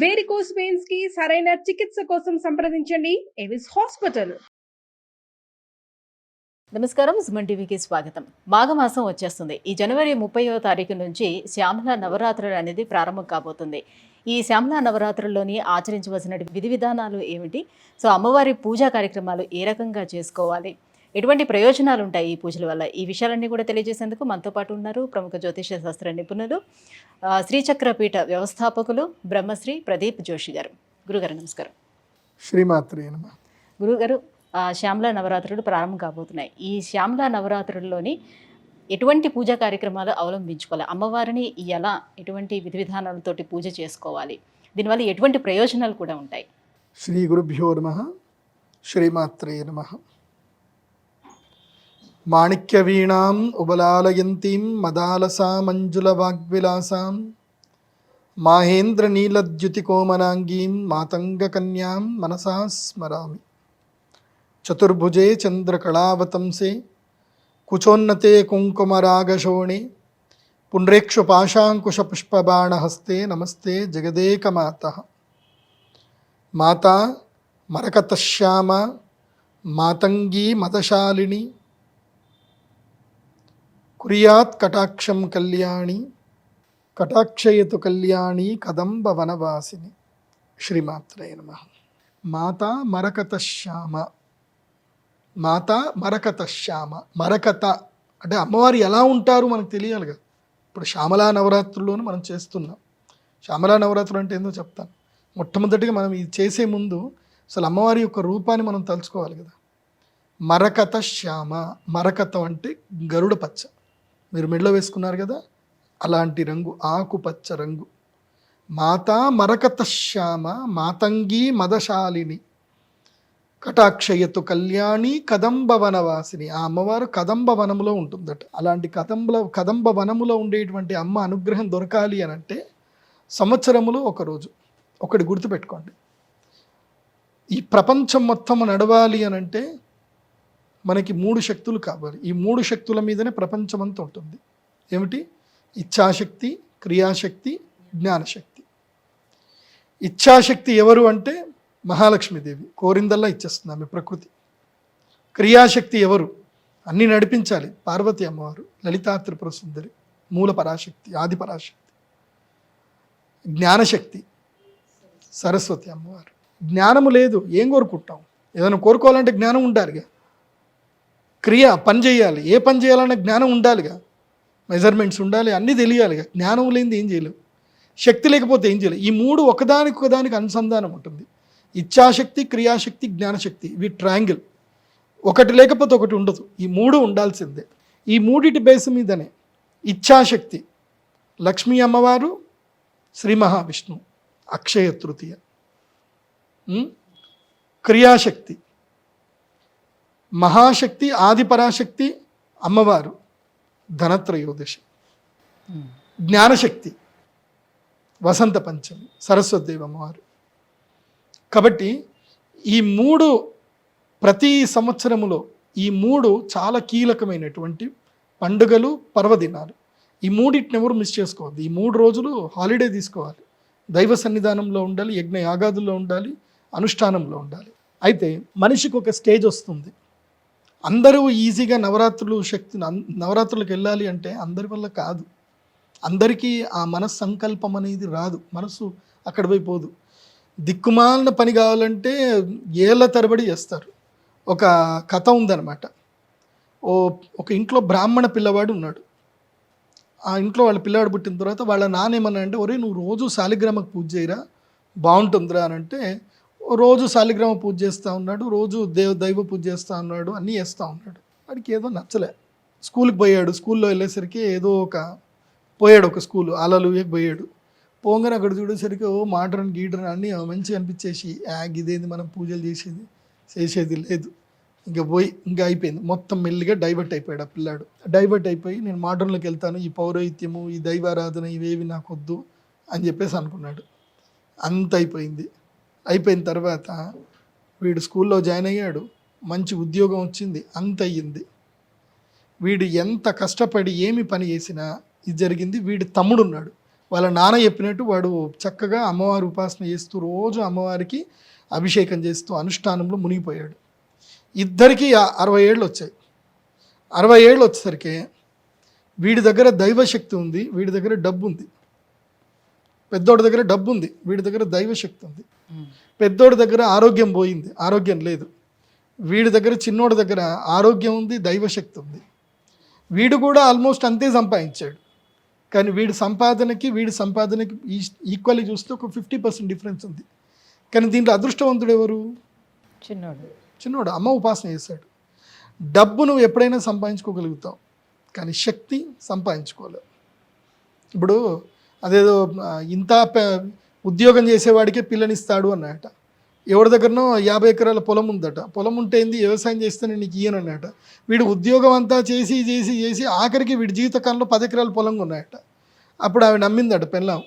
Varicose veins కి సరైన చికిత్స కోసం సంప్రదించండి ఎవిస్ హాస్పిటల్. నమస్కారం, సుమన్ టీవీకి స్వాగతం. మాఘమాసం వచ్చేస్తుంది. ఈ జనవరి 30వ తారీఖు నుంచి శ్యామల నవరాత్రులు అనేది ప్రారంభం కాబోతుంది. ఈ శ్యామల నవరాత్రుల్లోని ఆచరించవలసిన విధి విధానాలు ఏమిటి? సో అమ్మవారి పూజా కార్యక్రమాలు ఏ రకంగా చేసుకోవాలి, ఎటువంటి ప్రయోజనాలు ఉంటాయి ఈ పూజల వల్ల, ఈ విషయాలన్నీ కూడా తెలియజేసేందుకు మనతో పాటు ఉన్నారు ప్రముఖ జ్యోతిష శాస్త్ర నిపుణులు, శ్రీచక్రపీఠ వ్యవస్థాపకులు బ్రహ్మశ్రీ ప్రదీప్ జోషి గారు. గురుగారు నమస్కారం. శ్రీమాత్రే నమః. గురుగారు, శ్యామల నవరాత్రులు ప్రారంభం కాబోతున్నాయి. ఈ శ్యామల నవరాత్రుల్లోని ఎటువంటి పూజా కార్యక్రమాలు అవలంబించుకోవాలి, అమ్మవారిని ఎలా ఎటువంటి విధి విధానాలతోటి పూజ చేసుకోవాలి, దీనివల్ల ఎటువంటి ప్రయోజనాలు కూడా ఉంటాయి? శ్రీ గురుభ్యో నమః. శ్రీమాత్రే నమః. మాణిక్యవీణాం ఉబలాలయంతీం మదాలసా మంజుల వాగ్విలాసాం మాహేంద్ర నీలద్యుతికోమనాంగీం మాతంగకన్యాం మనసా స్మరామి. చతుర్భుజే చంద్రకళావతంసే కుచోన్నతే కుంకుమరాగశోణే పుండ్రేక్షుపాశాంకుశపుష్పబాణహస్తే నమస్తే జగదేకమాతః. మాతా మరకతశ్యామ మాతంగీ మదశాలిని కుర్యాత్ కటాక్షం కళ్యాణి కటాక్షయతు కళ్యాణి కదంబ వనవాసిని. శ్రీమాత్రే నమః. మాతా మరకతశ్యామ, మాతా మరకతశ్యామ. మరకత అంటే అమ్మవారు ఎలా ఉంటారు మనకు తెలియాలిగా. ఇప్పుడు శ్యామలా నవరాత్రుల్లోనూ మనం చేస్తున్నాం. శ్యామలా నవరాత్రులు అంటే ఏందో చెప్తాను. మొట్టమొదటిగా మనం ఇది చేసే ముందు అసలు అమ్మవారి యొక్క రూపాన్ని మనం తలుచుకోవాలి కదా. మరకత శ్యామ, మరకతం అంటే గరుడ పచ్చ, మీరు మెడలో వేసుకున్నారు కదా అలాంటి రంగు, ఆకుపచ్చ రంగు. మాతా మరకత శ్యామ మాతంగీ మదశాలిని కటాక్షయతు కళ్యాణి కదంబ వనవాసిని. ఆ అమ్మవారు కదంబ వనములో ఉంటుందట. అలాంటి కదంబ వనములో ఉండేటువంటి అమ్మ అనుగ్రహం దొరకాలి అని అంటే సంవత్సరములో ఒకరోజు ఒకటి గుర్తుపెట్టుకోండి. ఈ ప్రపంచం మొత్తం నడవాలి అని అంటే మనకి 3 శక్తులు కావాలి. ఈ 3 శక్తుల మీదనే ప్రపంచం అంతా ఉంటుంది. ఏమిటి? ఇచ్ఛాశక్తి, క్రియాశక్తి, జ్ఞానశక్తి. ఇచ్ఛాశక్తి ఎవరు అంటే మహాలక్ష్మీదేవి, కోరిందల్లా ఇచ్చేస్తుంది ఆమె ప్రకృతి. క్రియాశక్తి ఎవరు? అన్నీ నడిపించాలి, పార్వతి అమ్మవారు, లలితా త్రిపుర సుందరి, మూల పరాశక్తి, ఆది పరాశక్తి. జ్ఞానశక్తి సరస్వతి అమ్మవారు. జ్ఞానము లేదు ఏం కోరుకుంటాం? ఏదైనా కోరుకోవాలంటే జ్ఞానం ఉండాలిగా. క్రియ పని చేయాలి, ఏ పని చేయాలన్న జ్ఞానం ఉండాలిగా, మెజర్మెంట్స్ ఉండాలి, అన్నీ తెలియాలిగా. జ్ఞానం లేనిది ఏం చేయలేవు, శక్తి లేకపోతే ఏం చేయలేవు. ఈ 3 ఒకదానికి అనుసంధానం ఉంటుంది. ఇచ్ఛాశక్తి, క్రియాశక్తి, జ్ఞానశక్తి, ఇవి ట్రయాంగిల్. ఒకటి లేకపోతే ఒకటి ఉండదు. ఈ 3 ఉండాల్సిందే. ఈ 3 బేస్ మీదనే ఇచ్ఛాశక్తి లక్ష్మీ అమ్మవారు, శ్రీ మహావిష్ణువు అక్షయ తృతీయ. క్రియాశక్తి మహాశక్తి ఆదిపరాశక్తి అమ్మవారు ధనత్రయోదశి. జ్ఞానశక్తి వసంత పంచమి సరస్వతిదేవి అమ్మవారు. కాబట్టి ఈ 3 ప్రతి సంవత్సరములో ఈ 3 చాలా కీలకమైనటువంటి పండుగలు, పర్వదినాలు. ఈ 3 ఎవరు మిస్ చేసుకోవద్దు. ఈ 3 రోజులు హాలిడే తీసుకోవాలి. దైవ సన్నిధానంలో ఉండాలి, యజ్ఞ యాగాదుల్లో ఉండాలి, అనుష్ఠానంలో ఉండాలి. అయితే మనిషికి ఒక స్టేజ్ వస్తుంది. అందరూ ఈజీగా నవరాత్రులకు వెళ్ళాలి అంటే అందరి వల్ల కాదు. అందరికీ ఆ సంకల్పం అనేది రాదు, మనసు అక్కడ పోదు. దిక్కుమాలిన పని కావాలంటే ఏళ్ళ తరబడి చేస్తారు. ఒక కథ ఉందన్నమాట. ఒక ఇంట్లో బ్రాహ్మణ పిల్లవాడు ఉన్నాడు. ఆ ఇంట్లో వాళ్ళ పిల్లవాడు పుట్టిన తర్వాత వాళ్ళ నాన్న ఏమన్నా అంటే, ఒరే నువ్వు రోజు శాలిగ్రామకు పూజ చేయరా బాగుంటుందిరా అని అంటే, రోజు శాలిగ్రామ పూజ చేస్తూ ఉన్నాడు, రోజు దైవ పూజ చేస్తూ ఉన్నాడు, అన్నీ చేస్తూ ఉన్నాడు. వాడికి ఏదో నచ్చలే. స్కూల్కి పోయాడు. స్కూల్లో వెళ్ళేసరికి పోయాడు ఒక స్కూల్ అలలుయకి పోయాడు. పోగానే అక్కడ చూడేసరికి మోడ్రన్ గీడ్రన్ అన్నీ మంచిగా అనిపించేసి, ఇదేంది మనం పూజలు చేసేది లేదు, ఇంకా అయిపోయింది. మొత్తం మెల్లిగా డైవర్ట్ అయిపోయాడు ఆ పిల్లాడు. డైవర్ట్ అయిపోయి నేను మోడ్రన్లోకి వెళ్తాను, ఈ పౌరోహిత్యము, ఈ దైవారాధన ఇవేవి నాకు వద్దు అని చెప్పేసి అనుకున్నాడు. అంత అయిపోయిన తర్వాత వీడు స్కూల్లో జాయిన్ అయ్యాడు, మంచి ఉద్యోగం వచ్చింది, అంత అయ్యింది. వీడు ఎంత కష్టపడి ఏమి పని చేసినా ఇది జరిగింది. వీడి తమ్ముడు ఉన్నాడు, వాళ్ళ నాన్న చెప్పినట్టు వాడు చక్కగా అమ్మవారి ఉపాసన చేస్తూ రోజు అమ్మవారికి అభిషేకం చేస్తూ అనుష్ఠానంలో మునిగిపోయాడు. ఇద్దరికి 60 ఏళ్ళు వచ్చాయి. 60 ఏళ్ళు వచ్చేసరికి వీడి దగ్గర దైవశక్తి ఉంది, వీడి దగ్గర డబ్బు ఉంది. పెద్దోడి దగ్గర డబ్బు ఉంది, వీడి దగ్గర దైవశక్తి ఉంది. పెద్దోడి దగ్గర ఆరోగ్యం పోయింది, ఆరోగ్యం లేదు. వీడి దగ్గర చిన్నోడి దగ్గర ఆరోగ్యం ఉంది, దైవశక్తి ఉంది. వీడు కూడా ఆల్మోస్ట్ అంతే సంపాదించాడు. కానీ వీడి సంపాదనకి ఈక్వల్లీ చూస్తే ఒక 50% డిఫరెన్స్ ఉంది. కానీ దీంట్లో అదృష్టవంతుడు ఎవరు? చిన్నోడు. అమ్మ ఉపాసన చేశాడు. డబ్బు నువ్వు ఎప్పుడైనా సంపాదించుకోగలుగుతావు, కానీ శక్తి సంపాదించుకోలేవు. ఇప్పుడు అదేదో ఇంత ఉద్యోగం చేసేవాడికే పిల్లనిస్తాడు అన్నట. ఎవరి దగ్గరనో 50 ఎకరాల పొలం ఉందట. పొలం ఉంటే ఏంది, వ్యవసాయం చేస్తేనే నీకు ఇయ్యనన్నట. వీడు ఉద్యోగం అంతా చేసి చేసి చేసి ఆఖరికి వీడి జీవితకాలంలో 10 ఎకరాల పొలం ఉన్నాయట. అప్పుడు ఆవిడ నమ్మిందట పెళ్ళాం,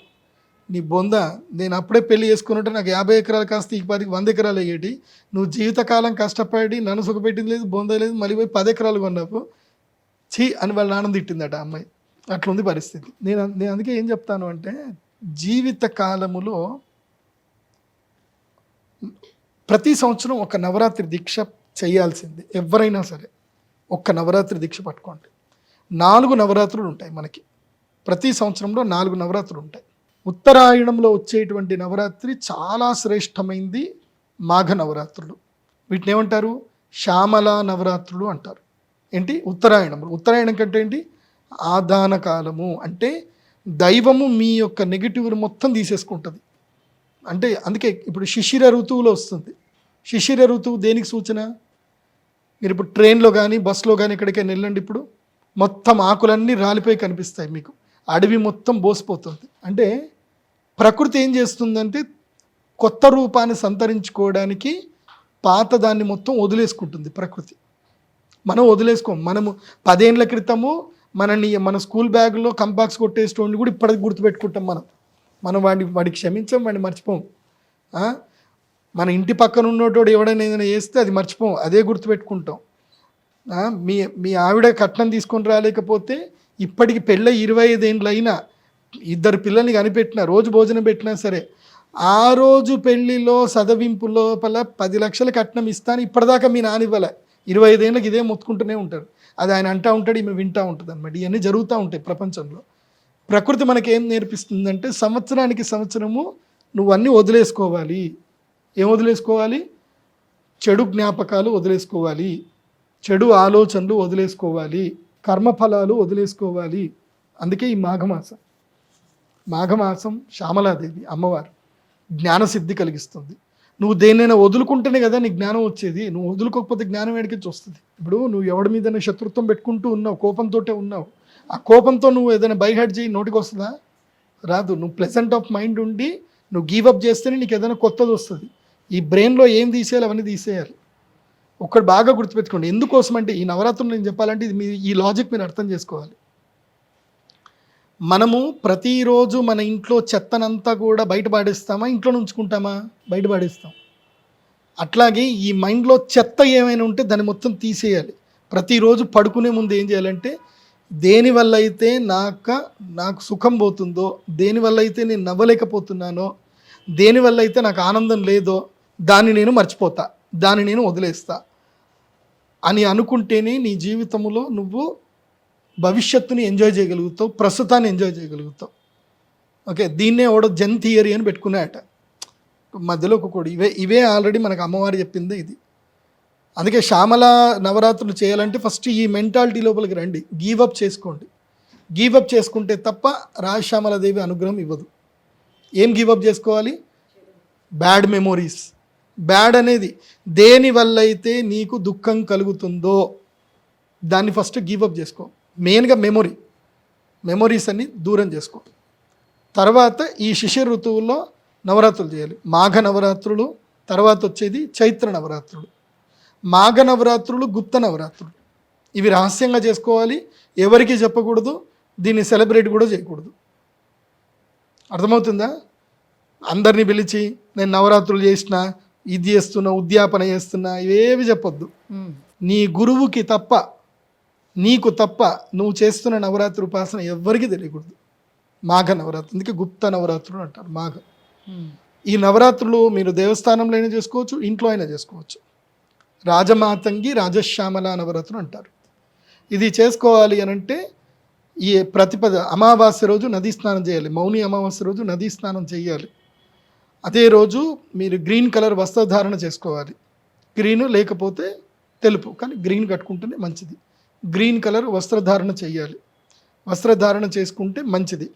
నీ బొంద, నేను అప్పుడే పెళ్లి చేసుకున్నట్టు నాకు 50 ఎకరాలు కాస్త ఈ 100 ఎకరాలు అయ్యేటి. నువ్వు జీవితకాలం కష్టపడి నన్ను సుఖపెట్టింది లేదు, బొంద లేదు, మళ్ళీ పోయి 10 ఎకరాలు కొన్నావు ఛీ అని వాళ్ళ నాన్న తిట్టిందట అమ్మాయి. అట్లుంది పరిస్థితి. నేను అందుకే ఏం చెప్తాను అంటే, జీవిత కాలములో ప్రతి సంవత్సరం ఒక నవరాత్రి దీక్ష చేయాల్సింది. ఎవరైనా సరే ఒక్క నవరాత్రి దీక్ష పట్టుకోండి. 4 నవరాత్రులు ఉంటాయి మనకి. ప్రతి సంవత్సరంలో 4 నవరాత్రులు ఉంటాయి. ఉత్తరాయణంలో వచ్చేటువంటి నవరాత్రి చాలా శ్రేష్టమైంది మాఘ నవరాత్రులు. వీటిని ఏమంటారు? శ్యామల నవరాత్రులు అంటారు. ఏంటి? ఉత్తరాయణం కంటే ఏంటి? ఆదాన కాలము. అంటే దైవము మీ యొక్క నెగిటివ్ మొత్తం తీసేసుకుంటుంది. అంటే అందుకే ఇప్పుడు శిశిర ఋతువులో వస్తుంది. శిశిర ఋతువు దేనికి సూచన? మీరు ఇప్పుడు ట్రైన్లో కానీ బస్సులో కానీ ఎక్కడికైనా వెళ్ళండి, ఇప్పుడు మొత్తం ఆకులన్నీ రాలిపోయి కనిపిస్తాయి మీకు. అడవి మొత్తం బోసిపోతుంది. అంటే ప్రకృతి ఏం చేస్తుందంటే కొత్త రూపాన్ని సంతరించుకోవడానికి పాత దాన్ని మొత్తం వదిలేసుకుంటుంది ప్రకృతి. మనం వదిలేసుకోం. మనము 10 ఏళ్ల క్రితము మన స్కూల్ బ్యాగ్లో కంపాక్స్ కొట్టేసేటోడిని కూడా ఇప్పటికి గుర్తుపెట్టుకుంటాం. మనం వాడికి క్షమించాం, వాడిని మర్చిపోం. మన ఇంటి పక్కన ఉన్నోటోడు ఎవడైనా ఏదైనా చేస్తే అది మర్చిపోం, అదే గుర్తుపెట్టుకుంటాం. మీ ఆవిడ కట్నం తీసుకొని రాలేకపోతే ఇప్పటికి పెళ్ళై 25 ఏళ్ళు అయినా, 2 పిల్లల్ని కనిపెట్టినా, రోజు భోజనం పెట్టినా సరే, ఆ రోజు పెళ్లిలో సదవింపు లోపల 10 లక్షల కట్నం ఇస్తాను ఇప్పటిదాకా మీ నాన్న ఇవ్వలే. 25 ఏళ్ళకి ఇదే మొత్తుకుంటూనే ఉంటారు. అది ఆయన అంటూ ఉంటాడు, ఈమె వింటూ ఉంటుంది అనమాట. ఇవన్నీ జరుగుతూ ఉంటాయి ప్రపంచంలో. ప్రకృతి మనకేం నేర్పిస్తుందంటే సంవత్సరము నువ్వు అన్నీ వదిలేసుకోవాలి. ఏం వదిలేసుకోవాలి? చెడు జ్ఞాపకాలు వదిలేసుకోవాలి, చెడు ఆలోచనలు వదిలేసుకోవాలి, కర్మఫలాలు వదిలేసుకోవాలి. అందుకే ఈ మాఘమాసం శ్యామలాదేవి అమ్మవారు జ్ఞానసిద్ధి కలిగిస్తుంది. నువ్వు దేన్నైనా వదులుకుంటేనే కదా నీకు జ్ఞానం వచ్చేది. నువ్వు వదులుకోకపోతే జ్ఞానం ఎక్కడికి వస్తుంది? ఇప్పుడు నువ్వు ఎవడి మీద శత్రుత్వం పెట్టుకుంటూ ఉన్నావు, కోపంతో ఉన్నావు. ఆ కోపంతో నువ్వు ఏదైనా బైహార్ట్ చేయి, నోటికి వస్తుందా? రాదు. నువ్వు ప్లెజెంట్ ఆఫ్ మైండ్ ఉండి నువ్వు గివప్ చేస్తేనే నీకు ఏదైనా కొత్తది వస్తుంది. ఈ బ్రెయిన్లో ఏం తీసేయాలి అవన్నీ తీసేయాలి. ఒక్కటి బాగా గుర్తుపెట్టుకోండి. ఎందుకోసం అంటే ఈ నవరాత్రులు నేను చెప్పాలంటే ఇది ఈ లాజిక్ మీరు అర్థం చేసుకోవాలి. మనము ప్రతిరోజు మన ఇంట్లో చెత్తనంతా కూడా బయట పాడేస్తామా, ఇంట్లో ఉంచుకుంటామా? బయట పాడేస్తాం. అట్లాగే ఈ మైండ్లో చెత్త ఏమైనా ఉంటే దాన్ని మొత్తం తీసేయాలి. ప్రతిరోజు పడుకునే ముందు ఏం చేయాలంటే, దేనివల్ల అయితే నాకు సుఖం పోతుందో, దేనివల్ల అయితే నేను నవ్వలేకపోతున్నానో, దేనివల్ల అయితే నాకు ఆనందం లేదో దాన్ని నేను మర్చిపోతా, దాన్ని నేను వదిలేస్తా అని అనుకుంటేనే నీ జీవితంలో నువ్వు భవిష్యత్తుని ఎంజాయ్ చేయగలుగుతావు, ప్రస్తుతాన్ని ఎంజాయ్ చేయగలుగుతావు. ఓకే, దీన్నే ఎవడో జెన్ థియరీ అని పెట్టుకున్నాయట మధ్యలో ఒక్కొక్కడు. ఇవే ఆల్రెడీ మనకు అమ్మవారు చెప్పిందే ఇది. అందుకే శ్యామల నవరాత్రులు చేయాలంటే ఫస్ట్ ఈ మెంటాలిటీ లోపలికి రండి, గీవప్ చేసుకోండి. గీవప్ చేసుకుంటే తప్ప రాజశ్యామలాదేవి అనుగ్రహం ఇవ్వదు. ఏం గీవప్ చేసుకోవాలి? Bad memories. బ్యాడ్ అనేది దేనివల్ల అయితే నీకు దుఃఖం కలుగుతుందో దాన్ని ఫస్ట్ గీవప్ చేసుకో. మెయిన్గా మెమొరీస్ అన్ని దూరం చేసుకో. తర్వాత ఈ శిశిర ఋతువుల్లో నవరాత్రులు చేయాలి. మాఘ నవరాత్రులు, తర్వాత వచ్చేది చైత్ర నవరాత్రులు. మాఘ నవరాత్రులు, గుప్త నవరాత్రులు. ఇవి రహస్యంగా చేసుకోవాలి, ఎవరికి చెప్పకూడదు, దీన్ని సెలబ్రేట్ కూడా చేయకూడదు. అర్థమవుతుందా? అందరినీ పిలిచి నేను నవరాత్రులు చేసిన, ఇది చేస్తున్నా, ఉద్యాపన చేస్తున్నా, ఇవేవి చెప్పొద్దు. నీ గురువుకి తప్ప, నీకు తప్ప నువ్వు చేస్తున్న నవరాత్రి ఉపాసన ఎవ్వరికీ తెలియకూడదు. మాఘ నవరాత్రి, అందుకే గుప్త నవరాత్రులు అంటారు మాఘ. ఈ నవరాత్రులు మీరు దేవస్థానంలో అయినా చేసుకోవచ్చు, ఇంట్లో అయినా చేసుకోవచ్చు. రాజమాతంగి రాజశ్యామల నవరాత్రులు అంటారు. ఇది చేసుకోవాలి అని అంటే ఈ ప్రతిపద అమావాస్య రోజు నదీ స్నానం చేయాలి. మౌని అమావాస్య రోజు నదీ స్నానం చేయాలి. అదే రోజు మీరు గ్రీన్ కలర్ వస్త్రధారణ చేసుకోవాలి. గ్రీన్ లేకపోతే తెలుపు, కానీ గ్రీన్ కట్టుకుంటేనే మంచిది. గ్రీన్ కలర్ వస్త్రధారణ చేయాలి. వస్త్రధారణ చేసుకుంటే మంచిది.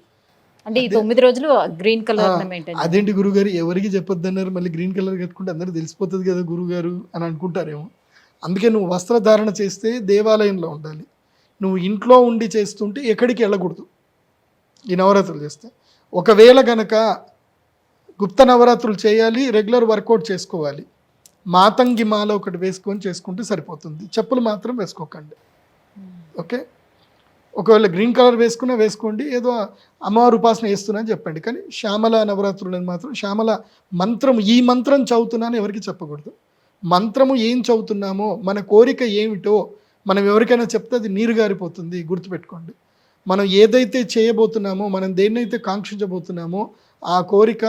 అంటే ఈ 9 రోజులు గ్రీన్ కలర్ మెయింటైన్. అదేంటి గురుగారు ఎవరికి చెప్పొద్దు అన్నారు, మళ్ళీ గ్రీన్ కలర్ కట్టుకుంటే అందరికీ తెలిసిపోతుంది కదా గురుగారు అని అనుకుంటారేమో. అందుకే నువ్వు వస్త్రధారణ చేస్తే దేవాలయంలో ఉండాలి. నువ్వు ఇంట్లో ఉండి చేస్తుంటే ఎక్కడికి వెళ్ళకూడదు ఈ నవరాత్రులు చేస్తే. ఒకవేళ గనక గుప్త నవరాత్రులు చేయాలి, రెగ్యులర్ వర్కౌట్ చేసుకోవాలి, మాతంగి మాల ఒకటి వేసుకొని చేసుకుంటే సరిపోతుంది. చెప్పులు మాత్రం వేసుకోకండి, ఓకే? ఒకవేళ గ్రీన్ కలర్ వేసుకున్నా వేసుకోండి, ఏదో అమ్మవారి ఉపాసన చేస్తున్నా అని చెప్పండి. కానీ శ్యామల నవరాత్రులని మాత్రం శ్యామల మంత్రం, ఈ మంత్రం చదువుతున్నాను ఎవరికి చెప్పకూడదు. మంత్రము ఏం చదువుతున్నామో, మన కోరిక ఏమిటో మనం ఎవరికైనా చెప్తే అది నీరు గారిపోతుంది, గుర్తుపెట్టుకోండి. మనం ఏదైతే చేయబోతున్నామో, మనం దేన్నైతే కాంక్షించబోతున్నామో ఆ కోరిక,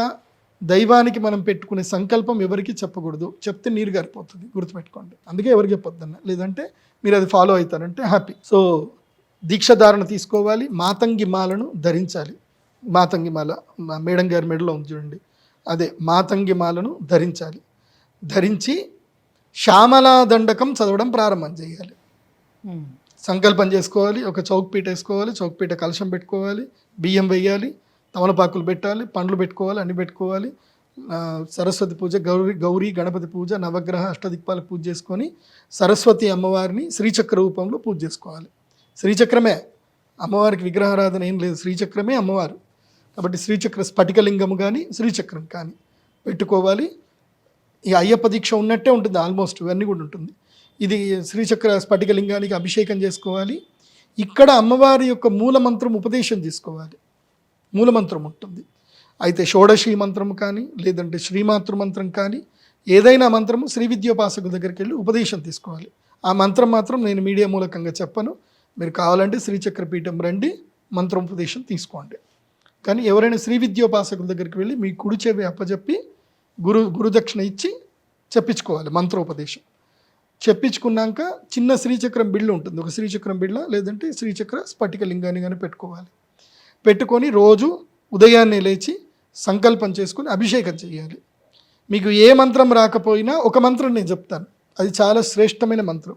దైవానికి మనం పెట్టుకునే సంకల్పం ఎవరికి చెప్పకూడదు. చెప్తే నీరు గారిపోతుంది, గుర్తుపెట్టుకోండి. అందుకే ఎవరికి చెప్పొద్దన్న, లేదంటే మీరు అది ఫాలో అవుతారంటే హ్యాపీ. సో దీక్షధారణ తీసుకోవాలి, మాతంగి మాలను ధరించాలి. మాతంగి మాల మేడం గారి మెడలో ఉంది చూడండి, అదే మాతంగి మాలను ధరించాలి. ధరించి శ్యామలా దండకం చదవడం ప్రారంభం చేయాలి. సంకల్పం చేసుకోవాలి, ఒక చౌక్పీట వేసుకోవాలి, చౌక్పీట కలశం పెట్టుకోవాలి, బియ్యం వేయాలి, తమలపాకులు పెట్టాలి, పండ్లు పెట్టుకోవాలి, అన్ని పెట్టుకోవాలి. సరస్వతి పూజ, గౌరీ గణపతి పూజ, నవగ్రహ అష్టదిక్పాల పూజ చేసుకొని సరస్వతి అమ్మవారిని శ్రీచక్ర రూపంలో పూజ చేసుకోవాలి. శ్రీచక్రమే అమ్మవారికి విగ్రహారాధన ఏం లేదు, శ్రీచక్రమే అమ్మవారు. కాబట్టి శ్రీచక్ర స్ఫటికలింగము కానీ శ్రీచక్రం కానీ పెట్టుకోవాలి. ఈ అయ్యప్ప దీక్ష ఉన్నట్టే ఉంటుంది, ఆల్మోస్ట్ ఇవన్నీ కూడా ఉంటుంది. ఇది శ్రీచక్ర స్ఫటికలింగానికి అభిషేకం చేసుకోవాలి. ఇక్కడ అమ్మవారి యొక్క మూలమంత్రం ఉపదేశం తీసుకోవాలి. మూలమంత్రం ఉంటుంది, అయితే షోడశి మంత్రము కానీ లేదంటే శ్రీమాతృ మంత్రం కానీ ఏదైనా మంత్రము శ్రీ విద్యోపాసకు దగ్గరికి వెళ్ళి ఉపదేశం తీసుకోవాలి. ఆ మంత్రం మాత్రం నేను మీడియా మూలకంగా చెప్పను, మీరు కావాలంటే శ్రీచక్ర పీఠం రండి, మంత్రోపదేశం తీసుకోండి. కానీ ఎవరైనా శ్రీ విద్యోపాసకుల దగ్గరికి వెళ్ళి మీ కుడి చెవి అప్పచెప్పి గురుదక్షిణ ఇచ్చి చెప్పించుకోవాలి మంత్రోపదేశం. చెప్పించుకున్నాక చిన్న శ్రీచక్రం బిళ్ళ ఉంటుంది, ఒక శ్రీచక్రం బిళ్ళ లేదంటే శ్రీచక్ర స్ఫటికలింగాన్ని కానీ పెట్టుకోవాలి. పెట్టుకొని రోజు ఉదయాన్నే లేచి సంకల్పం చేసుకొని అభిషేకం చేయాలి. మీకు ఏ మంత్రం రాకపోయినా ఒక మంత్రం నేను చెప్తాను, అది చాలా శ్రేష్టమైన మంత్రం.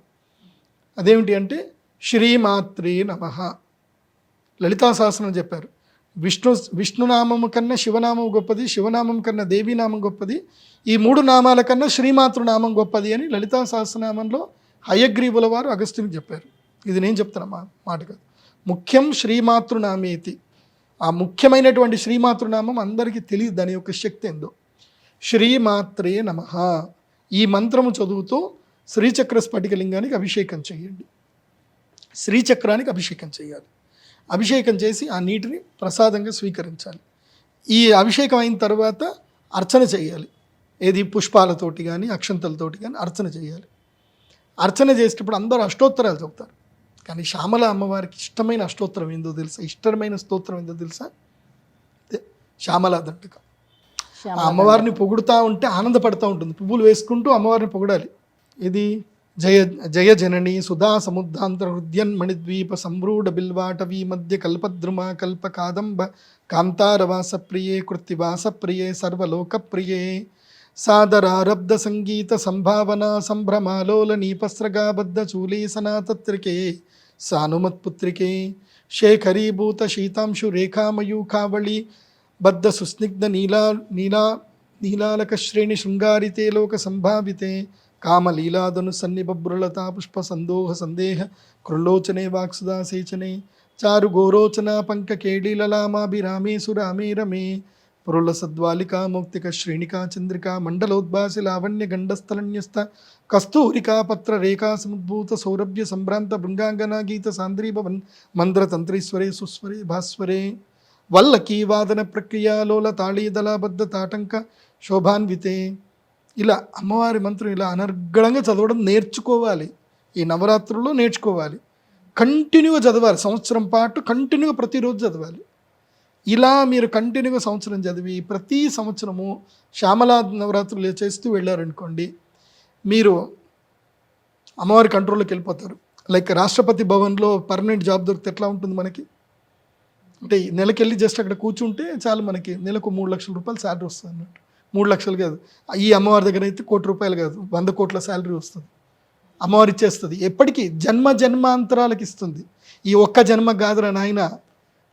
అదేమిటి అంటే శ్రీమాత్రే నమః. లలితా సహస్రనామం చెప్పారు, విష్ణునామము కన్నా శివనామం గొప్పది, శివనామం కన్నా దేవీనామం గొప్పది, ఈ 3 నామాల కన్నా శ్రీమాతృనామం గొప్పది అని లలితా సహస్రనామంలో హయగ్రీవుల వారు అగస్త్యునికి చెప్పారు. ఇది నేను చెప్తున్నా మాట కాదు. ముఖ్యం శ్రీమాతృనామేతి, ఆ ముఖ్యమైనటువంటి శ్రీమాతృనామం అందరికీ తెలియదు దాని యొక్క శక్తి ఏందో. శ్రీమాత్రే నమః ఈ మంత్రము చదువుతూ శ్రీచక్ర స్ఫటికలింగానికి అభిషేకం చేయండి. శ్రీచక్రానికి అభిషేకం చేయాలి. అభిషేకం చేసి ఆ నీటిని ప్రసాదంగా స్వీకరించాలి. ఈ అభిషేకం అయిన తర్వాత అర్చన చేయాలి. ఏది పుష్పాలతోటి కానీ అక్షంతలతోటి కానీ అర్చన చేయాలి. అర్చన చేసేటప్పుడు అందరూ అష్టోత్తరాలు చెప్తారు, కానీ శ్యామల అమ్మవారికి ఇష్టమైన అష్టోత్తరం ఏందో తెలుసా? ఇష్టమైన స్తోత్రం ఏందో తెలుసా? శ్యామలా దండకం. ఆ అమ్మవారిని పొగుడుతూ ఉంటే ఆనందపడుతూ ఉంటుంది, పువ్వులు వేసుకుంటూ అమ్మవారిని పొగడాలి. ఇది జయ జయ జనని సుధా సముద్రాంతర హృద్యన్ మణిద్వీప సంరూఢ బిల్వాటవీ మధ్య కల్పద్రుమ కల్ప కాదంబ కాంతారవాస ప్రియే కృత్తివాస ప్రియే సర్వలోక ప్రియే సాదరారబ్ధ సంగీత సంభావన సంభ్రమాలోల నీపస్రగాబద్ధ చూలీ సనాతత్రికే సానుమత్పుత్రికే శేఖరీభూత శీతాంశు రేఖామయూఖావళి బద్ధ సుస్నిగ్ధ నీలాలక శ్రేణి శృంగారితే లోక సంభావితే కామలీలాదను సన్నిబభ్రులతా పుష్ప సందోహ సందేహ కృలోచనే వాక్సుదాసేచనే చారు గోరోచన పంక కేళీలలామాభిరామే సురామే రమే పురుల సద్వాలికా మౌక్తిక శ్రేణికా చంద్రికా మండలోద్భాసి లావణ్య గండస్థలన్యస్త కస్తూరికా పత్ర రేఖా సముద్భూత సౌరభ్య సంభ్రాంత బృంగాంగనా గీత సాంద్రీభవన్ మంద్రతంత్రీశ్వరే సుస్వరే భాస్వరే వల్లకీ వాదన ప్రక్రియాలోల తాళీదళాబద్ధ తాటంక శోభాన్వితే. ఇలా అమ్మవారి మంత్రం ఇలా అనర్గళంగా చదవడం నేర్చుకోవాలి. ఈ నవరాత్రుల్లో నేర్చుకోవాలి, కంటిన్యూగా చదవాలి, సంవత్సరం పాటు కంటిన్యూగా ప్రతిరోజు చదవాలి. ఇలా మీరు కంటిన్యూగా సంవత్సరం చదివి ప్రతి సంవత్సరము శ్యామలా నవరాత్రులు చేస్తూ వెళ్ళారనుకోండి, మీరు అమ్మవారి కంట్రోల్లోకి వెళ్ళిపోతారు. లైక్ రాష్ట్రపతి భవన్లో పర్మనెంట్ జాబ్ దొరికితే ఎట్లా ఉంటుంది మనకి, అంటే నెలకెళ్ళి జస్ట్ అక్కడ కూర్చుంటే చాలు, మనకి నెలకు 3 లక్షల రూపాయలు శాలరీ వస్తుంది అన్నట్టు. 3 లక్షలు కాదు, ఈ అమ్మవారి దగ్గర అయితే 1 కోటి రూపాయలు కాదు, 100 కోట్ల శాలరీ వస్తుంది. అమ్మవారు ఇచ్చేస్తుంది, ఎప్పటికీ జన్మాంతరాలకు ఇస్తుంది. ఈ ఒక్క జన్మ కాదురా నాయన,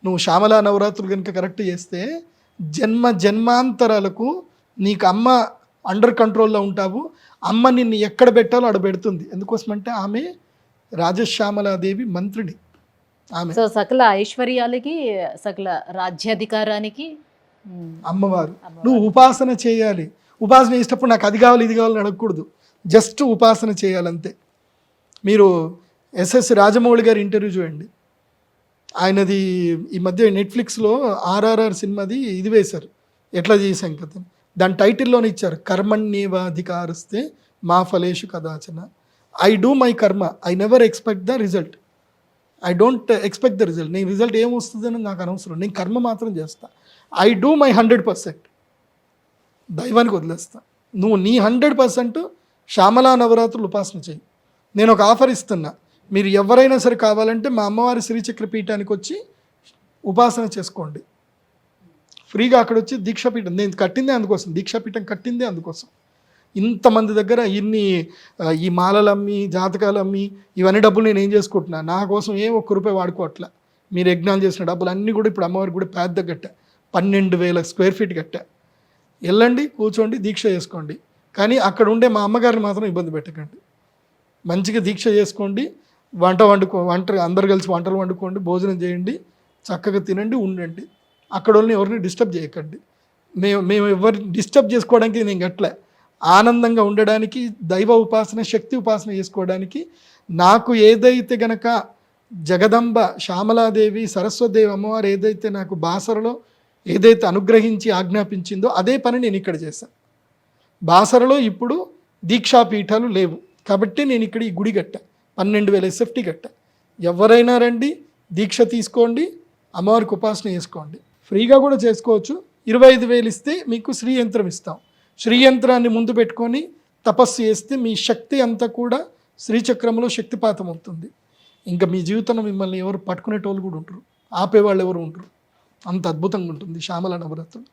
నువ్వు శ్యామలా నవరాత్రులు కనుక కరెక్ట్ చేస్తే జన్మాంతరాలకు నీకు అమ్మ అండర్ కంట్రోల్లో ఉంటావు. అమ్మ నిన్ను ఎక్కడ పెట్టాలో అక్కడ పెడుతుంది. ఎందుకోసమంటే ఆమె రాజశ్యామలాదేవి మంత్రిని. ఆమె సో సకల ఐశ్వర్యాలకి, సకల రాజ్యాధికారానికి అమ్మవారు. నువ్వు ఉపాసన చేయాలి. ఉపాసన చేసేటప్పుడు నాకు అది కావాలి ఇది కావాలని అడగకూడదు, జస్ట్ ఉపాసన చేయాలంతే. మీరు ఎస్ఎస్ రాజమౌళి గారి ఇంటర్వ్యూ చూడండి. ఆయనది ఈ మధ్య నెట్ఫ్లిక్స్లో RRR సినిమాది ఇది వేశారు, ఎట్లా చేసాం కదా, దాని టైటిల్లోనే ఇచ్చారు, కర్మణ్యేవాధికారస్తే మా ఫలేషు కదాచన. ఐ డూ మై కర్మ, I never expect the result. I don't expect the result. నేను రిజల్ట్ ఏమొస్తుందని నాకు అనవసరం, నేను కర్మ మాత్రం చేస్తా. ఐ డూ మై 100%, దైవానికి వదిలేస్తా. నువ్వు నీ 100% శ్యామలా నవరాత్రులు ఉపాసన చేయి. నేను ఒక ఆఫర్ ఇస్తున్నా, మీరు ఎవరైనా సరే కావాలంటే మా అమ్మవారి శ్రీచక్ర పీఠానికి వచ్చి ఉపాసన చేసుకోండి ఫ్రీగా. అక్కడ వచ్చి దీక్షాపీఠం నేను కట్టిందే అందుకోసం, దీక్షాపీఠం కట్టిందే అందుకోసం. ఇంతమంది దగ్గర ఈ మాలలు అమ్మి, జాతకాలు అమ్మి, ఇవన్నీ డబ్బులు నేను ఏం చేసుకుంటున్నా, నా కోసం ఒక్క రూపాయి వాడుకోవట్లా. మీరు యజ్ఞాలు చేసిన డబ్బులు అన్నీ కూడా ఇప్పుడు అమ్మవారికి కూడా పెద్ద కట్టా, 12,000 స్క్వేర్ ఫీట్ కట్టా. వెళ్ళండి, కూర్చోండి, దీక్ష చేసుకోండి. కానీ అక్కడ ఉండే మా అమ్మగారిని మాత్రం ఇబ్బంది పెట్టకండి. మంచిగా దీక్ష చేసుకోండి, వంట అందరు కలిసి వంటలు వండుకోండి, భోజనం చేయండి, చక్కగా తినండి, ఉండండి. అక్కడ వాళ్ళని ఎవరిని డిస్టర్బ్ చేయకండి. మేము ఎవరిని డిస్టర్బ్ చేసుకోవడానికి నేను గట్లే, ఆనందంగా ఉండడానికి, దైవ ఉపాసన, శక్తి ఉపాసన చేసుకోవడానికి. నాకు ఏదైతే గనక జగదంబ శ్యామలాదేవి సరస్వతిదేవి అమ్మవారు ఏదైతే నాకు బాసరలో ఏదైతే అనుగ్రహించి ఆజ్ఞాపించిందో అదే పని నేను ఇక్కడ చేశాను. బాసరలో ఇప్పుడు దీక్షాపీఠాలు లేవు కాబట్టి నేను ఇక్కడ ఈ గుడి కట్టా, 12,000 SFT కట్టా. ఎవరైనా రండి, దీక్ష తీసుకోండి, అమ్మవారికి ఉపాసన చేసుకోండి. ఫ్రీగా కూడా చేసుకోవచ్చు. 25,000 ఇస్తే మీకు శ్రీయంత్రం ఇస్తాం. శ్రీయంత్రాన్ని ముందు పెట్టుకొని తపస్సు చేస్తే మీ శక్తి అంతా కూడా శ్రీచక్రంలో శక్తిపాతం అవుతుంది. ఇంకా మీ జీవితంలో మిమ్మల్ని ఎవరు పట్టుకునేటోళ్ళు కూడా ఉంటారు, ఆపేవాళ్ళు ఎవరు ఉంటారు. అంత అద్భుతంగా ఉంటుంది శ్యామలా నవరాత్రులు.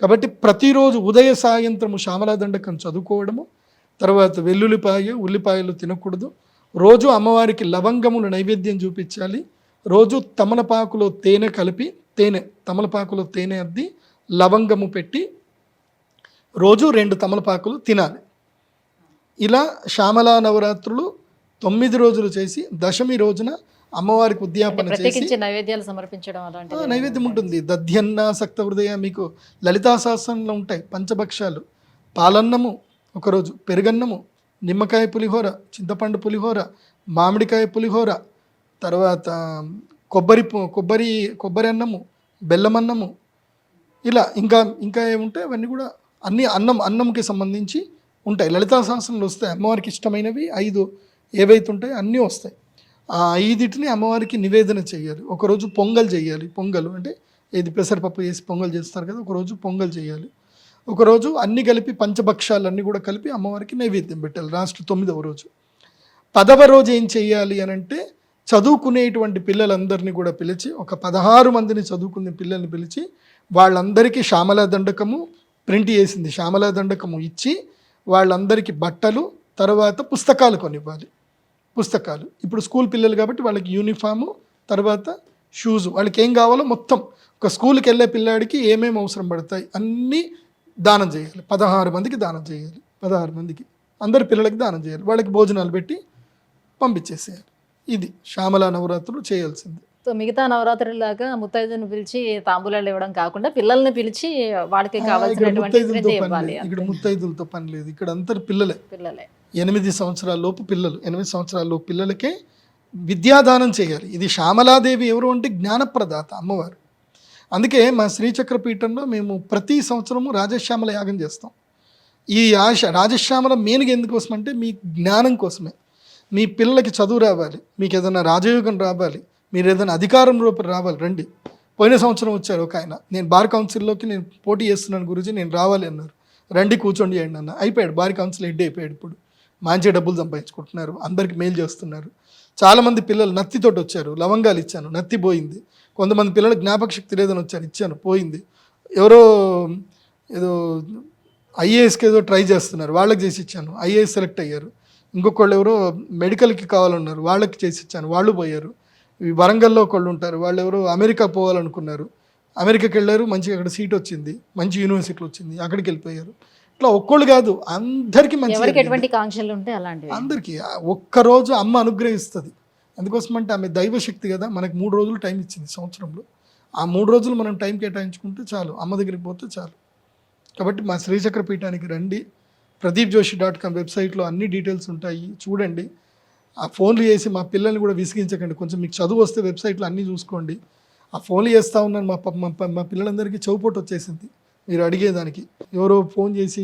కాబట్టి ప్రతిరోజు ఉదయ సాయంత్రము శ్యామలా దండకం చదువుకోవడము, తర్వాత ఉల్లిపాయలు తినకూడదు. రోజు అమ్మవారికి లవంగములు నైవేద్యం చూపించాలి. రోజు తమలపాకులో తేనె కలిపి, తమలపాకులో తేనె అద్ది లవంగము పెట్టి రోజు 2 తమలపాకులు తినాలి. ఇలా శ్యామలా నవరాత్రులు 9 రోజులు చేసి దశమి రోజున అమ్మవారికి ఉద్యాపన చేసి నైవేద్యాలు సమర్పించడం అలాంటి నైవేద్యం ఉంటుంది. దధ్యన్న సక్త హృదయ, మీకు లలితా సహస్రంలో ఉంటాయి పంచభక్షాలు. పాలన్నము ఒకరోజు, పెరుగన్నము, నిమ్మకాయ పులిహోర, చింతపండు పులిహోర, మామిడికాయ పులిహోర, తర్వాత కొబ్బరి అన్నము, బెల్లం అన్నము, ఇలా ఇంకా ఏముంటాయి అవన్నీ కూడా అన్నీ అన్నంకి సంబంధించి ఉంటాయి. లలితా సహస్రంలో వస్తాయి అమ్మవారికి ఇష్టమైనవి 5 ఏవైతే ఉంటాయో అన్నీ వస్తాయి. ఆ 5 అమ్మవారికి నివేదన చేయాలి. ఒకరోజు పొంగల్ చేయాలి. పొంగల్ అంటే ఏది పెసరపప్పు వేసి పొంగల్ చేస్తారు కదా, ఒకరోజు పొంగల్ చేయాలి. ఒకరోజు అన్నీ కలిపి పంచభక్షాలన్నీ కూడా కలిపి అమ్మవారికి నైవేద్యం పెట్టాలి. లాస్ట్ 9వ రోజు. 10వ రోజు ఏం చేయాలి అని అంటే, చదువుకునేటువంటి పిల్లలందరినీ కూడా పిలిచి, ఒక 16 మందిని చదువుకునే పిల్లల్ని పిలిచి వాళ్ళందరికీ శ్యామలా దండకము ప్రింట్ చేసింది శ్యామలా దండకము ఇచ్చి వాళ్ళందరికీ బట్టలు, తర్వాత పుస్తకాలు కొనివ్వాలి. పుస్తకాలు ఇప్పుడు స్కూల్ పిల్లలు కాబట్టి వాళ్ళకి యూనిఫాము, తర్వాత షూస్, వాళ్ళకి ఏం కావాలో మొత్తం ఒక స్కూల్కి వెళ్ళే పిల్లాడికి ఏమేమి అవసరం పడతాయి అన్నీ దానం చేయాలి. 16 మందికి దానం చేయాలి. 16 మందికి అందరి పిల్లలకి దానం చేయాలి. వాళ్ళకి భోజనాలు పెట్టి పంపించేసేయాలి. ఇది శ్యామలా నవరాత్రులు చేయాల్సింది. సో మిగతా నవరాత్రులాగా ముత్తైదుని పిలిచి తాంబూలాలు ఇవ్వడం కాకుండా పిల్లల్ని పిలిచి వాళ్ళకి కావాల్సినటువంటి ఇక్కడ ముత్తైదులతో పని లేదు. ఇక్కడ అందరు పిల్లలే 8 సంవత్సరాల లోపు పిల్లలు, 8 సంవత్సరాల లోపు పిల్లలకే విద్యాదానం చేయాలి. ఇది శ్యామలాదేవి ఎవరు అంటే జ్ఞానప్రదాత అమ్మవారు. అందుకే మా శ్రీచక్ర పీఠంలో మేము ప్రతి సంవత్సరము రాజశ్యామల యాగం చేస్తాం. ఈ రాజశ్యామల మెయిన్గా ఎందుకోసం అంటే మీ జ్ఞానం కోసమే. మీ పిల్లలకి చదువు రావాలి, మీకు ఏదైనా రాజయోగం రావాలి, మీరు ఏదైనా అధికారం రూపం రావాలి, రండి పోయిన సంవత్సరం వచ్చారు ఒక ఆయన, నేను బార్ కౌన్సిల్లోకి నేను పోటీ చేస్తున్నాను గురించి, నేను రావాలి అన్నారు. రండి కూర్చోండి చేయండి అన్న. అయిపోయాడు, బార్ కౌన్సిల్ హెడ్ అయిపోయాడు. ఇప్పుడు మంచి డబ్బులు సంపాదించుకుంటున్నారు, అందరికి మేలు చేస్తున్నారు. చాలామంది పిల్లలు నత్తితోటి వచ్చారు, లవంగాలు ఇచ్చాను, నత్తి పోయింది. కొంతమంది పిల్లలు జ్ఞాపక శక్తి లేదని వచ్చారు, ఇచ్చాను, పోయింది. ఎవరో ఏదో ఐఏఎస్కి ఏదో ట్రై చేస్తున్నారు, వాళ్ళకి చేసి ఇచ్చాను, ఐఏఎస్ సెలెక్ట్ అయ్యారు. ఇంకొకళ్ళు ఎవరో మెడికల్కి కావాలన్నారు, వాళ్ళకి చేసి ఇచ్చాను, వాళ్ళు పోయారు. ఈ వరంగల్లో ఒకళ్ళు ఉంటారు, వాళ్ళు ఎవరో అమెరికా పోవాలనుకున్నారు, అమెరికాకి వెళ్ళారు, మంచిగా అక్కడ సీట్ వచ్చింది, మంచి యూనివర్సిటీలో వచ్చింది, అక్కడికి వెళ్ళిపోయారు. ఇట్లా ఒక్కళ్ళు కాదు, అందరికీ ఎవరికి ఎటువంటి మంచి కాంక్షలు ఉంటే అలాంటివి అందరికీ ఒక్కరోజు అమ్మ అనుగ్రహిస్తుంది. ఎందుకోసం అంటే ఆమె దైవశక్తి కదా, మనకు 3 రోజులు టైం ఇచ్చింది సంవత్సరంలో. ఆ 3 రోజులు మనం టైం కేటాయించుకుంటే చాలు, అమ్మ దగ్గరికి పోతే చాలు. కాబట్టి మా శ్రీచక్ర పీఠానికి రండి. pradeepjoshi.com వెబ్సైట్లో అన్ని డీటెయిల్స్ ఉంటాయి, చూడండి. ఆ ఫోన్లు చేసి మా పిల్లల్ని కూడా విసిగించకండి. కొంచెం మీకు చదువు వస్తే వెబ్సైట్లో అన్నీ చూసుకోండి. ఆ ఫోన్లు చేస్తూ ఉన్నాను, మా పిల్లలందరికీ చెవుపోటు వచ్చేసింది మీరు అడిగేదానికి. ఎవరో ఫోన్ చేసి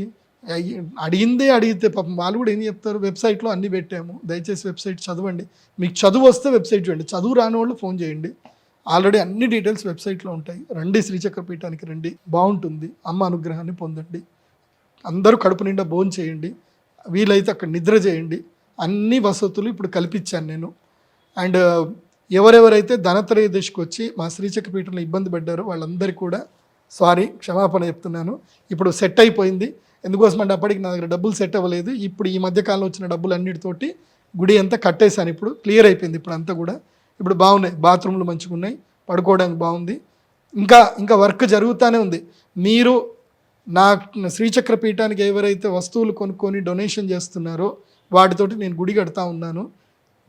అడిగితే పాపం వాళ్ళు కూడా ఏం చెప్తారు, వెబ్సైట్లో అన్నీ పెట్టాము, దయచేసి వెబ్సైట్ చదవండి. మీకు చదువు వస్తే వెబ్సైట్ చూడండి, చదువు రాని వాళ్ళు ఫోన్ చేయండి. ఆల్రెడీ అన్ని డీటెయిల్స్ వెబ్సైట్లో ఉంటాయి. రండి, శ్రీచక్ర పీఠానికి రండి, బాగుంటుంది. అమ్మ అనుగ్రహాన్ని పొందండి. అందరూ కడుపు నిండా భోజనం చేయండి, వీలైతే అక్కడ నిద్ర చేయండి. అన్ని వసతులు ఇప్పుడు కల్పించాను నేను. అండ్ ఎవరెవరైతే ధనత్రయోదశికి వచ్చి మా శ్రీచక్ర పీఠంలో ఇబ్బంది పడ్డారో వాళ్ళందరికీ కూడా సారీ, క్షమాపణ చెప్తున్నాను. ఇప్పుడు సెట్ అయిపోయింది. ఎందుకోసం అంటే అప్పటికి నా దగ్గర డబ్బులు సెట్ అవ్వలేదు. ఇప్పుడు ఈ మధ్యకాలంలో వచ్చిన డబ్బులు అన్నిటితోటి గుడి అంతా కట్టేశాను. ఇప్పుడు క్లియర్ అయిపోయింది. ఇప్పుడు అంతా కూడా ఇప్పుడు బాగున్నాయి, బాత్రూమ్లు మంచిగా ఉన్నాయి, పడుకోవడానికి బాగుంది. ఇంకా వర్క్ జరుగుతూనే ఉంది. మీరు నా శ్రీచక్ర పీఠానికి ఎవరైతే వస్తువులు కొనుక్కొని డొనేషన్ చేస్తున్నారో వాటితోటి నేను గుడి కడతా ఉన్నాను.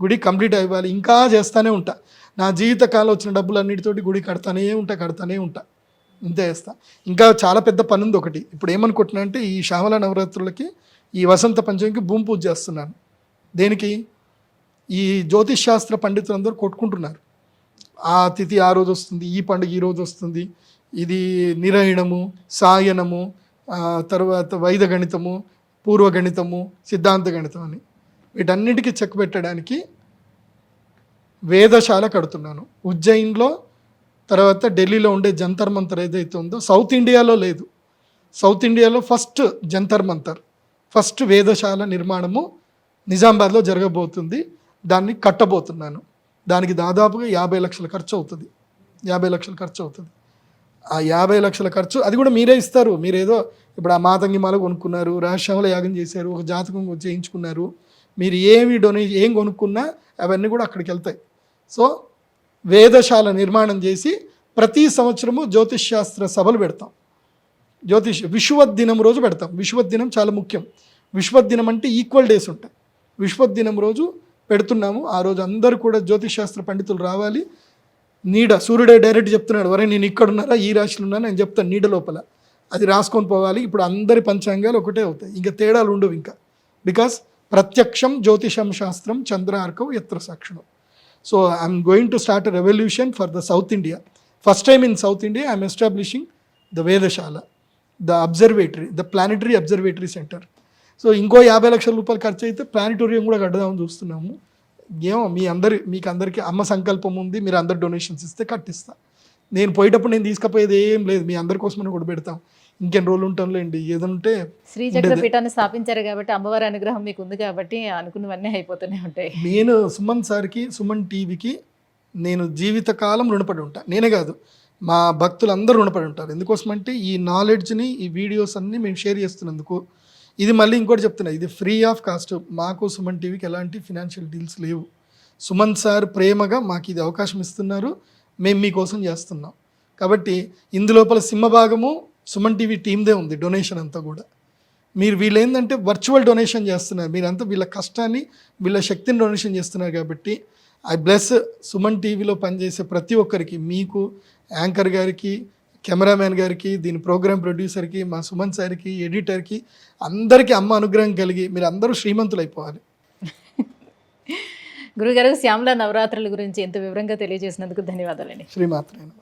గుడి కంప్లీట్ అవ్వాలి, ఇంకా చేస్తూనే ఉంటా. నా జీవితకాలంలో వచ్చిన డబ్బులు అన్నిటితోటి గుడి కడతానే ఉంటా, ఇంతే చేస్తా. ఇంకా చాలా పెద్ద పని ఉంది ఒకటి. ఇప్పుడు ఏమనుకుంటున్నా అంటే ఈ శ్యామల నవరాత్రులకి, ఈ వసంత పంచమికి భూమి పూజ చేస్తున్నాను. దేనికి? ఈ జ్యోతిష్ శాస్త్ర పండితులందరూ కొట్టుకుంటున్నారు, ఆ తిథి ఆ రోజు వస్తుంది, ఈ పండుగ ఈ రోజు వస్తుంది, ఇది నిరయణము, సాయనము, తర్వాత వైద గణితము, పూర్వగణితము, సిద్ధాంత గణితం అని వీటన్నిటికీ చెక్ పెట్టడానికి వేదశాల కడుతున్నాను ఉజ్జయిన్లో. తర్వాత ఢిల్లీలో ఉండే జంతర్ మంతర్ ఏదైతే ఉందో, సౌత్ ఇండియాలో లేదు, సౌత్ ఇండియాలో ఫస్ట్ జంతర్ మంతర్, ఫస్ట్ వేదశాల నిర్మాణము నిజామాబాద్లో జరగబోతుంది. దాన్ని కట్టబోతున్నాను. దానికి దాదాపుగా 50 లక్షల ఖర్చు అవుతుంది. 50 లక్షల ఖర్చు అవుతుంది. ఆ 50 లక్షల ఖర్చు అది కూడా మీరే ఇస్తారు. మీరేదో ఇప్పుడు ఆ మాతంగి మాల కొనుక్కున్నారు, రహస్యముల యాగం చేశారు, ఒక జాతకం చేయించుకున్నారు, మీరు ఏం కొనుక్కున్నా అవన్నీ కూడా అక్కడికి వెళ్తాయి. సో వేదశాల నిర్మాణం చేసి ప్రతి సంవత్సరము జ్యోతిష్ శాస్త్ర సభలు పెడతాం. విశ్వదినం రోజు పెడతాం. విశ్వదినం చాలా ముఖ్యం. విశ్వదినం అంటే ఈక్వల్ డేస్ ఉంటాయి. విశ్వదినం రోజు పెడుతున్నాము. ఆ రోజు అందరూ కూడా జ్యోతిష్ శాస్త్ర పండితులు రావాలి. నీడ, సూర్యుడే డైరెక్ట్ చెప్తున్నాడు, వరే నేను ఇక్కడ ఉన్నారా, ఈ రాశిలో ఉన్నా, నేను చెప్తాను నీడ లోపల, అది రాసుకొని పోవాలి. ఇప్పుడు అందరి పంచాంగాలు ఒకటే అవుతాయి, ఇంకా తేడాలు ఉండవు ఇంకా. బికాస్ ప్రత్యక్షం జ్యోతిషం శాస్త్రం చంద్రార్కం ఎత్ర సాక్షణం. So I'm going to start a revolution for the South India. First time in South India I'm establishing the వేదశాల, the observatory, the planetary observatory centre. So ఇంకో 50 లక్షల రూపాయలు ఖర్చు అయితే ప్లానిటోరియం కూడా కట్టదామని చూస్తున్నాము. ఏమో మీకు అందరికీ అమ్మ సంకల్పం ఉంది, మీరు అందరు డొనేషన్స్ ఇస్తే కట్టిస్తా. నేను పోయేటప్పుడు నేను తీసుకుపోయేది ఏం లేదు, మీ అందరి కోసమని కూడా పెడతాం. ఇంకెన్ని రోజులు ఉంటాంలేండి, ఏదంటే. శ్రీచక్ర పీఠాన్ని స్థాపించారు కాబట్టి అమ్మవారి అనుగ్రహం మీకు ఉంది కాబట్టి అనుకున్నవన్నీ అయిపోతూనే ఉంటాయి. నేను సుమన్ సార్కి, సుమన్ టీవీకి నేను జీవితకాలం రుణపడి ఉంటా. నేనే కాదు, మా భక్తులందరూ రుణపడి ఉంటారు. ఎందుకోసమంటే ఈ నాలెడ్జ్ని, ఈ వీడియోస్ అన్నీ మేము షేర్ చేస్తున్నందుకు. ఇది మళ్ళీ ఇంకోటి చెప్తున్నా, ఇది ఫ్రీ ఆఫ్ కాస్ట్. మాకు సుమన్ టీవీకి ఎలాంటి ఫినాన్షియల్ డీల్స్ లేవు. సుమన్ సార్ ప్రేమగా మాకు ఇది అవకాశం ఇస్తున్నారు, మేము మీకోసం చేస్తున్నాం. కాబట్టి ఇందులోపల సింహభాగము సుమన్ టీవీ టీమ్దే ఉంది, డొనేషన్ అంతా కూడా. వీళ్ళు ఏంటంటే వర్చువల్ డొనేషన్ చేస్తున్నారు, మీరంతా వీళ్ళ కష్టాన్ని, వీళ్ళ శక్తిని డొనేషన్ చేస్తున్నారు. కాబట్టి ఐ బ్లెస్ సుమన్ టీవీలో పనిచేసే ప్రతి ఒక్కరికి, మీకు, యాంకర్ గారికి, కెమెరామ్యాన్ గారికి, దీని ప్రోగ్రామ్ ప్రొడ్యూసర్కి, మా సుమన్ సార్కి, ఎడిటర్కి, అందరికీ అమ్మ అనుగ్రహం కలిగి మీరు అందరూ శ్రీమంతులు అయిపోవాలి. గురుగారు, శ్యామల నవరాత్రుల గురించి ఎంత వివరంగా తెలియజేసినందుకు ధన్యవాదాలండి. శ్రీమాత్రేన.